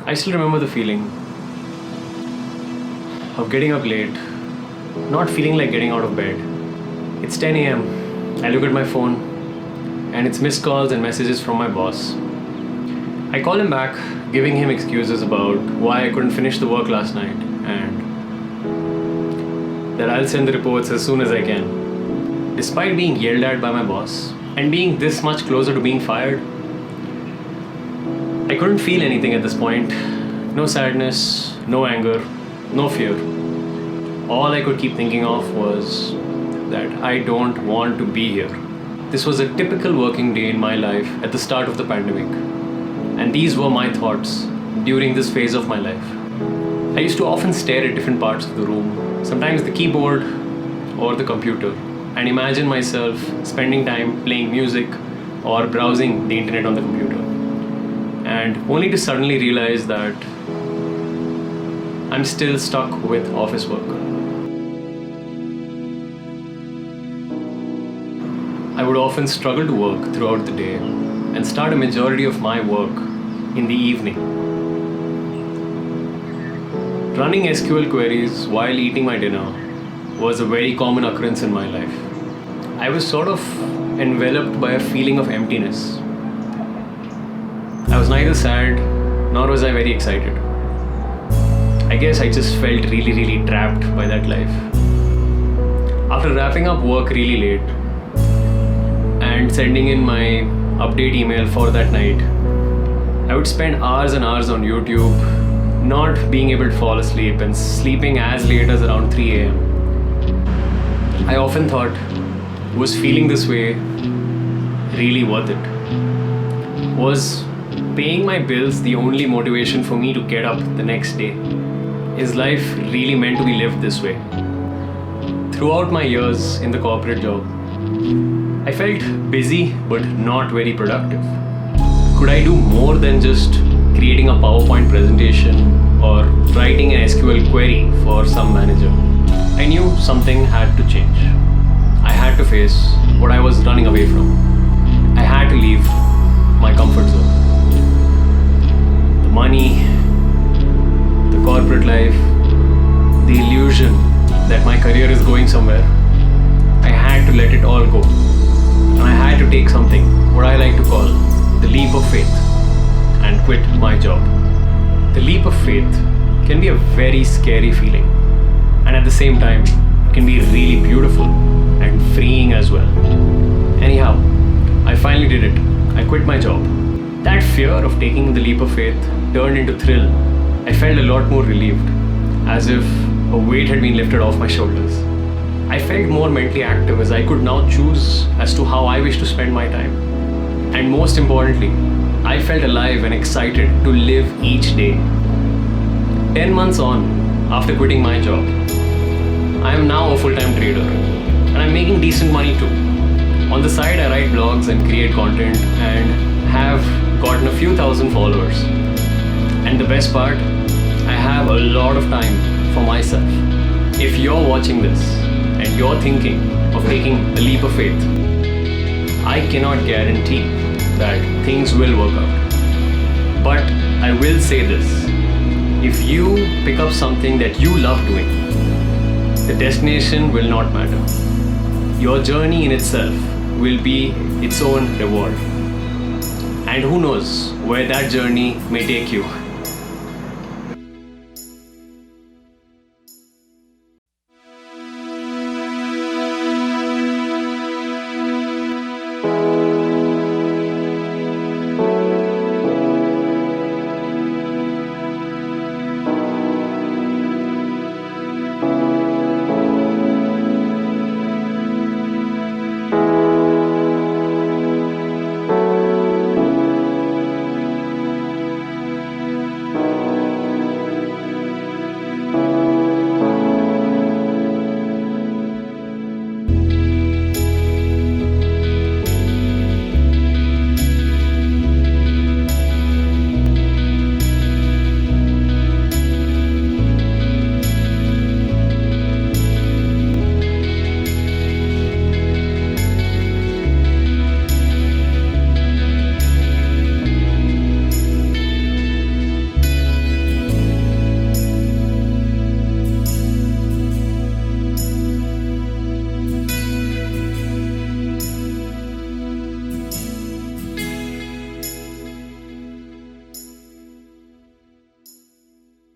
I still remember the feeling of getting up late, not feeling like getting out of bed. It's 10 a.m. I look at my phone and it's missed calls and messages from my boss. I call him back, giving him excuses about why I couldn't finish the work last night and that I'll send the reports as soon as I can. Despite being yelled at by my boss and being this much closer to being fired, I couldn't feel anything at this point. No sadness, no anger, no fear. All I could keep thinking of was that I don't want to be here. This was a typical working day in my life at the start of the pandemic. And these were my thoughts during this phase of my life. I used to often stare at different parts of the room, sometimes the keyboard or the computer, and imagine myself spending time playing music or browsing the internet on the computer. And only to suddenly realize that I'm still stuck with office work. I would often struggle to work throughout the day and start a majority of my work in the evening. Running SQL queries while eating my dinner was a very common occurrence in my life. I was sort of enveloped by a feeling of emptiness. I was neither sad nor was I very excited. I guess I just felt really trapped by that life. After wrapping up work really late and sending in my update email for that night, I would spend hours and hours on YouTube, not being able to fall asleep and sleeping as late as around 3 a.m. I often thought, was feeling this way really worth it? Was paying my bills the only motivation for me to get up the next day? Is life really meant to be lived this way? Throughout my years in the corporate job, I felt busy but not very productive. Could I do more than just creating a PowerPoint presentation or writing an SQL query for some manager? I knew something had to change. I had to face what I was running away from. I had to leave my comfort zone. The money, the corporate life, the illusion that my career is going somewhere. I had to let it all go. And I had to take something, what I like to call the leap of faith, and quit my job. The leap of faith can be a very scary feeling, and at the same time, it can be really beautiful and freeing as well. Anyhow, I finally did it. I quit my job. That fear of taking the leap of faith turned into thrill. I felt a lot more relieved, as if a weight had been lifted off my shoulders. I felt more mentally active as I could now choose as to how I wish to spend my time. And most importantly, I felt alive and excited to live each day. 10 months on, after quitting my job, I am now a full-time trader and I'm making decent money too. On the side, I write blogs and create content and have gotten a few thousand followers. And the best part, I have a lot of time for myself. If you're watching this and you're thinking of taking the leap of faith, I cannot guarantee that things will work out. But I will say this, if you pick up something that you love doing, the destination will not matter. Your journey in itself will be its own reward. And who knows where that journey may take you.